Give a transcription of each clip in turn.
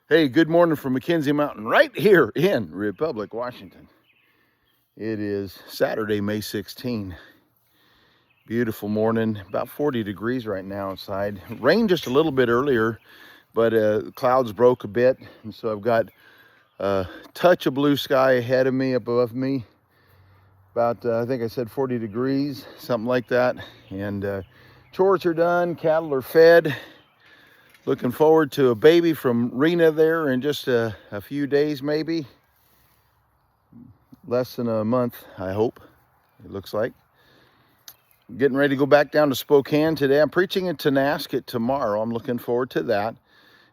Hey, good morning from McKenzie Mountain, right here in Republic, Washington. It is Saturday, May 16. Beautiful morning, about 40 degrees right now outside. Rained just a little bit earlier, but clouds broke a bit, and so I've got a touch of blue sky ahead of me, above me. About, I think I said 40 degrees, something like that. And chores are done, cattle are fed. Looking forward to a baby from Renna there in just a few days, maybe. Less than a month, I hope, it looks like. Getting ready to go back down to Spokane today. I'm preaching in Tonasket tomorrow. I'm looking forward to that.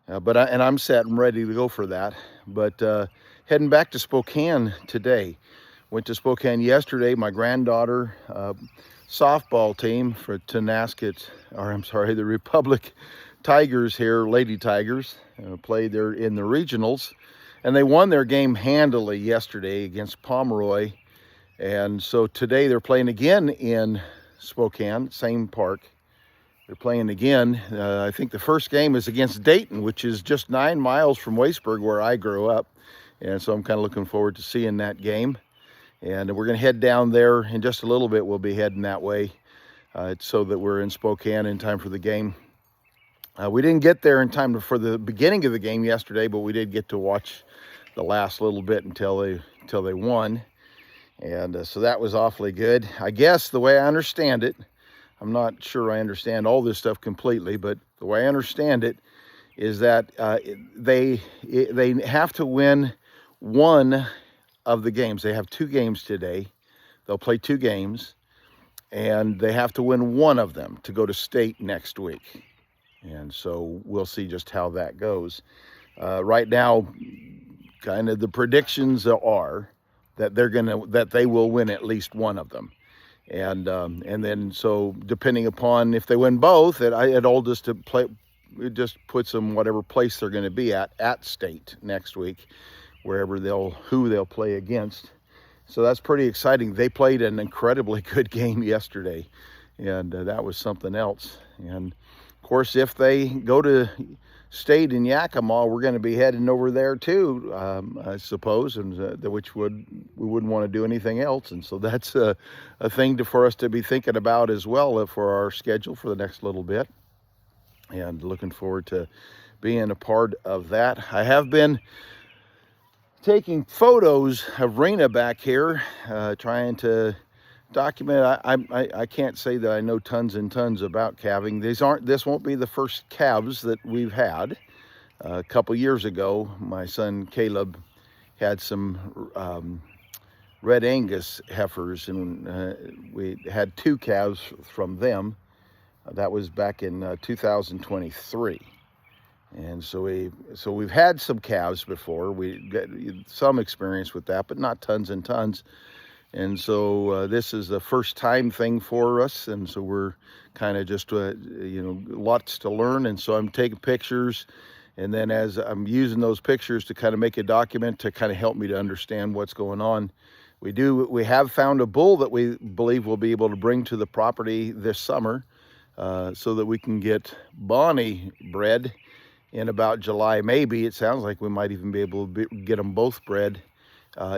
I'm set and ready to go for that. But heading back to Spokane today. Went to Spokane yesterday. My granddaughter softball team for Tonasket, the Republic Tigers here, Lady Tigers, played there in the regionals. And they won their game handily yesterday against Pomeroy. And so today they're playing again in Spokane, same park. They're playing again. I think the first game is against Dayton, which is just 9 miles from Waceburg, where I grew up. And so I'm kind of looking forward to seeing that game. And we're going to head down there in just a little bit. We'll be heading that way so that we're in Spokane in time for the game. We didn't get there in time for the beginning of the game yesterday, but we did get to watch the last little bit until they won. And so that was awfully good. I guess the way I understand it, I'm not sure I understand all this stuff completely, but the way I understand it is that they have to win one of the games. They have 2 games today. They'll play 2 games, and they have to win one of them to go to state next week. And so we'll see just how that goes. Right now, kind of the predictions are that they will win at least one of them. And then so depending upon if they win both, it all just to play, it just puts them whatever place they're going to be at state next week, who they'll play against. So that's pretty exciting. They played an incredibly good game yesterday, and that was something else. And of course, if they go to state in Yakima, we're going to be heading over there too, I suppose, and we wouldn't want to do anything else. And so that's a thing for us to be thinking about as well for our schedule for the next little bit. And looking forward to being a part of that. I have been taking photos of Renna back here, trying to document. I can't say that I know tons and tons about calving. This won't be the first calves that we've had. A couple years ago, my son Caleb had some Red Angus heifers, and we had 2 calves from them. That was back in 2023. And so we've had some calves before. We got some experience with that, but not tons and tons. And so this is the first time thing for us, and so we're kind of just lots to learn. And so I'm taking pictures, and then as I'm using those pictures to kind of make a document to kind of help me to understand what's going on. We have found a bull that we believe we'll be able to bring to the property this summer, so that we can get Bonnie bred in about July. Maybe it sounds like we might even be able to get them both bred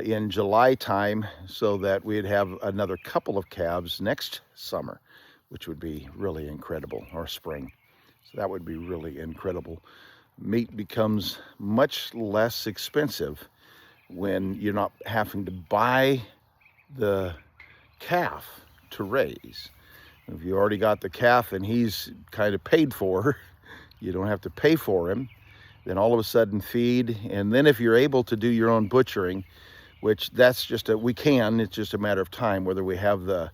in July time, so that we'd have another couple of calves next summer, which would be really incredible, or spring. So that would be really incredible. Meat becomes much less expensive when you're not having to buy the calf to raise. If you already got the calf and he's kind of paid for, you don't have to pay for him. Then all of a sudden feed, and then if you're able to do your own butchering, which it's just a matter of time, whether we have the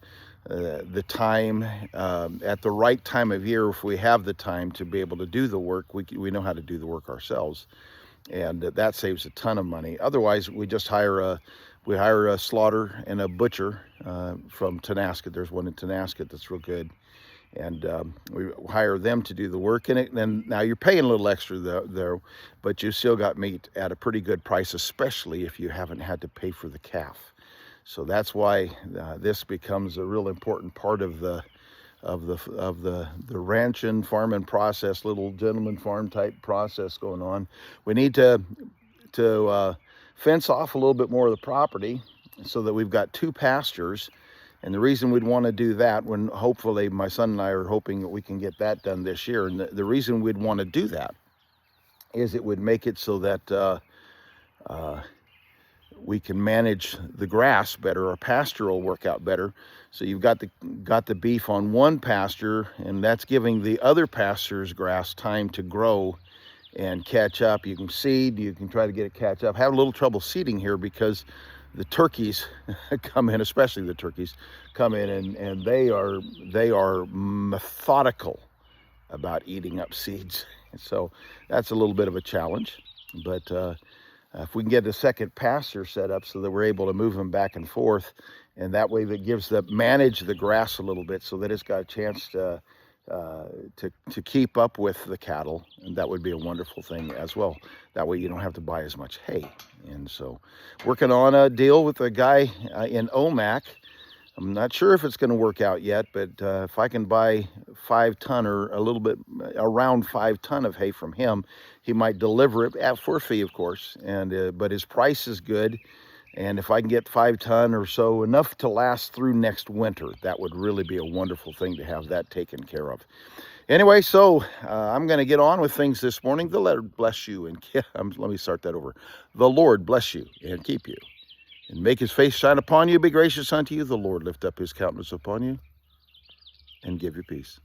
time at the right time of year. If we have the time to be able to do the work, we know how to do the work ourselves, and that saves a ton of money. Otherwise, we just hire a slaughter and a butcher from Tonasket. There's one in Tonasket that's real good. And we hire them to do the work in it. And now you're paying a little extra there, but you still got meat at a pretty good price, especially if you haven't had to pay for the calf. So that's why this becomes a real important part of the the ranching, farming process, little gentleman farm type process going on. We need to fence off a little bit more of the property so that we've got 2 pastures. And the reason we'd want to do that, when hopefully my son and I are hoping that we can get that done this year, and the reason we'd want to do that is it would make it so that we can manage the grass better. Our pasture will work out better. So you've got the beef on one pasture, and that's giving the other pasture's grass time to grow and catch up. You can seed, you can try to get it catch up. Have a little trouble seeding here because the turkeys come in, especially the turkeys come in, and they are methodical about eating up seeds. So that's a little bit of a challenge. But if we can get a second pasture set up so that we're able to move them back and forth, and that way that gives manage the grass a little bit so that it's got a chance to keep up with the cattle, and that would be a wonderful thing as well. That way you don't have to buy as much hay. And so working on a deal with a guy in Omak. I'm not sure if it's going to work out yet, but if I can buy 5 ton or a little bit around 5 ton of hay from him, he might deliver it for a fee, of course. And but his price is good. And if I can get 5 ton or so, enough to last through next winter, that would really be a wonderful thing to have that taken care of. Anyway, so I'm going to get on with things this morning. The Lord bless you and let me start that over. The Lord bless you and keep you, and make his face shine upon you, be gracious unto you. The Lord lift up his countenance upon you and give you peace.